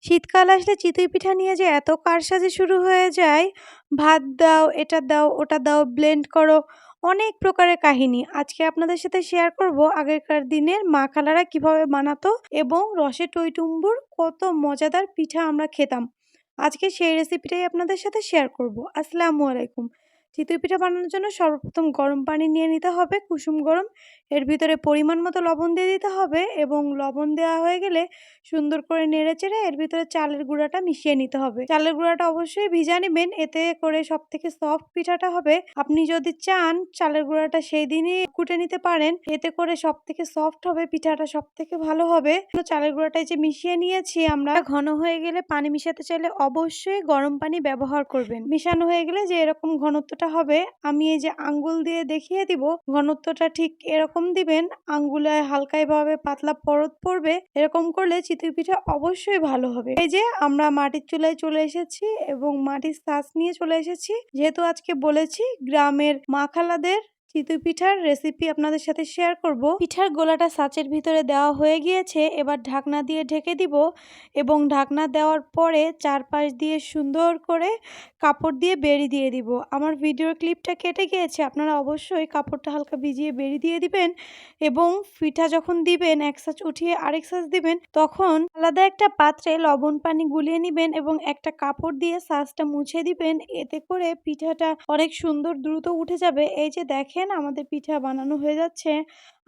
শীতকাল আসলে চিতই পিঠা নিয়ে যে এত কারসাজি শুরু হয়ে যায়, ভাত দাও, এটা দাও, ওটা দাও, ব্লেন্ড করো, অনেক প্রকারের কাহিনী। আজকে আপনাদের সাথে শেয়ার করব আগেকার দিনের মা খালারা কিভাবে বানাতো এবং রসে টইটুম্বুর কত মজাদার পিঠা আমরা খেতাম। আজকে সেই রেসিপিটাই আপনাদের সাথে শেয়ার করব। আসসালামু আলাইকুম। চিতই পিঠা বানানোর জন্য সর্বপ্রথম গরম পানি নিয়ে নিতে হবে, কুসুম গরম। এর ভিতরে পরিমাণ মতো লবণ দিয়ে দিতে হবে এবং লবণ দেওয়া হয়ে গেলে সুন্দর করে নেড়েচেড়ে এর ভিতরে চালের গুঁড়াটা মিশিয়ে নিতে হবে। চালের গুঁড়াটা অবশ্যই ভিজা নিবেন, এতে করে সবথেকে সফট পিঠাটা হবে। আপনি যদি চান চালের গুঁড়াটা সেই দিনই কুটে নিতে পারেন, এতে করে সবথেকে সফট হবে, পিঠাটা সবথেকে ভালো হবে। চালের গুঁড়াটাই যে মিশিয়ে নিয়েছি আমরা, ঘন হয়ে গেলে পানি মিশাতে চাইলে অবশ্যই গরম পানি ব্যবহার করবেন। মিশানো হয়ে গেলে যে এরকম ঘনত্বটা হবে, আমি এই যে আঙ্গুল দিয়ে দেখিয়ে দিব, ঘনত্বটা ঠিক এরকম দিবেন। আঙ্গুলে হালকা এভাবে পাতলা পরত পড়বে, এরকম করলে চিতই পিঠা অবশ্যই ভালো হবে। এই যে আমরা মাটির চুলায় চলে এসেছি এবং মাটির ছাঁচ নিয়ে চলে এসেছি, যেহেতু আজকে বলেছি গ্রামের মা খালাদের চিতই পিঠার রেসিপি আপনাদের সাথে শেয়ার করব। পিঠার গোলাটা ছাঁচের ভিতরে দেওয়া হয়ে গিয়েছে, এবার ঢাকনা দিয়ে ঢেকে দিব এবং ঢাকনা দেওয়ার পরে চারপাশ দিয়ে সুন্দর করে কাপড় দিয়ে বেড়ি দিয়ে দিব। আমার ভিডিওর ক্লিপটা কেটে গিয়েছে, আপনারা অবশ্যই কাপড়টা হালকা ভিজিয়ে বেড়ি দিয়ে দিবেন এবং পিঠা যখন দিবেন এক ছাঁচ উঠিয়ে আরেক ছাঁচ দিবেন, তখন আলাদা একটা পাত্রে লবণ পানি গুলিয়ে নিবেন এবং একটা কাপড় দিয়ে ছাঁচটা মুছে দিবেন। এতে করে পিঠাটা অনেক সুন্দর দ্রুত উঠে যাবে। এই যে দেখেন আমাদের পিঠা বানানো হয়ে যাচ্ছে,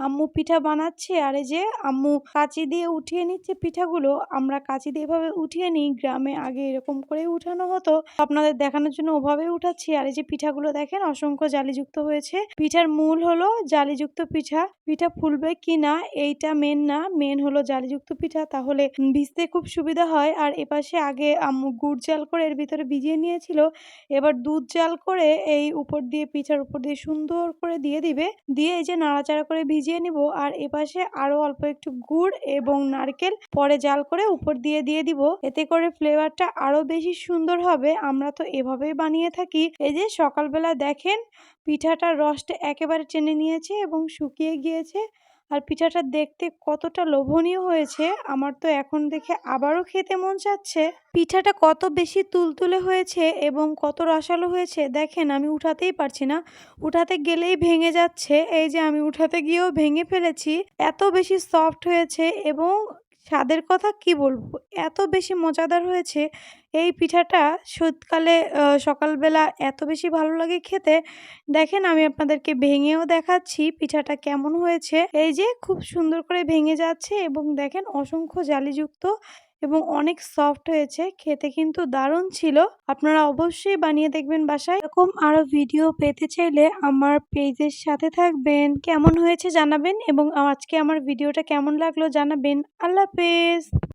আম্মু পিঠা বানাচ্ছে আর এই যে আম্মু কাঁচি দিয়ে উঠিয়ে নিচ্ছে পিঠাগুলো। আমরা কাঁচি দিয়ে এভাবে উঠিয়ে নিই, গ্রামে আগে এরকম করে উঠানো হতো, আপনাদের দেখানোর জন্য ওভাবেই উঠাচ্ছি। আর এই যে পিঠাগুলো দেখেন অসংখ্য জালিযুক্ত হয়েছে। পিঠার মূল হলো জালিযুক্ত পিঠা। পিঠা ফুলবে কি না এইটা মেন না, মেন হলো জালিযুক্ত পিঠা, তাহলে ভিজতে খুব সুবিধা হয়। আর এপাশে আগে আম্মু গুড় জাল করে এর ভিতরে ভিজিয়ে নিয়েছিল, এবার দুধ জাল করে এই উপর দিয়ে পিঠার উপর দিয়ে সুন্দর করে দিয়ে দিবে, দিয়ে এই যে নাড়াচাড়া করে ভিজিয়ে নিব। আর এপাশে আরো অল্প একটু গুড় এবং নারকেল পরে জাল করে উপর দিয়ে দিয়ে দিব, এতে করে ফ্লেভারটা আরো বেশি সুন্দর হবে। আমরা তো এভাবেই বানিয়ে থাকি। এই যে সকালবেলা দেখেন পিঠাটার রসটা একেবারে টেনে নিয়েছে এবং শুকিয়ে গিয়েছে, আর পিঠাটা দেখতে কতটা লোভনীয় হয়েছে, আমার তো এখন দেখে আবারও খেতে মন চাচ্ছে। পিঠাটা কত বেশি তুলতুলে হয়েছে এবং কত রসালো হয়েছে দেখেন, আমি উঠাতেই পারছি না, উঠাতে গেলেই ভেঙে যাচ্ছে। এই যে আমি উঠাতে গিয়েও ভেঙে ফেলেছি, এত বেশি সফট হয়েছে এবং স্বাদের কথা কি বলবো, এত বেশি মজাদার হয়েছে। এই পিঠাটা শীতকালে সকালবেলা এত বেশি ভালো লাগে খেতে। দেখেন আমি আপনাদেরকে ভেঙেও দেখাচ্ছি পিঠাটা কেমন হয়েছে। এই যে খুব সুন্দর করে ভেঙে যাচ্ছে এবং দেখেন অসংখ্য জালিযুক্ত এবং অনেক সফট হয়েছে, খেতে কিন্তু দারুণ ছিল। আপনারা অবশ্যই বানিয়ে দেখবেন বাসায়। এরকম আরো ভিডিও পেতে চাইলে আমার পেজের সাথে থাকবেন। কেমন হয়েছে জানাবেন এবং আজকে আমার ভিডিওটা কেমন লাগলো জানাবেন। আল্লাহ হাফেজ।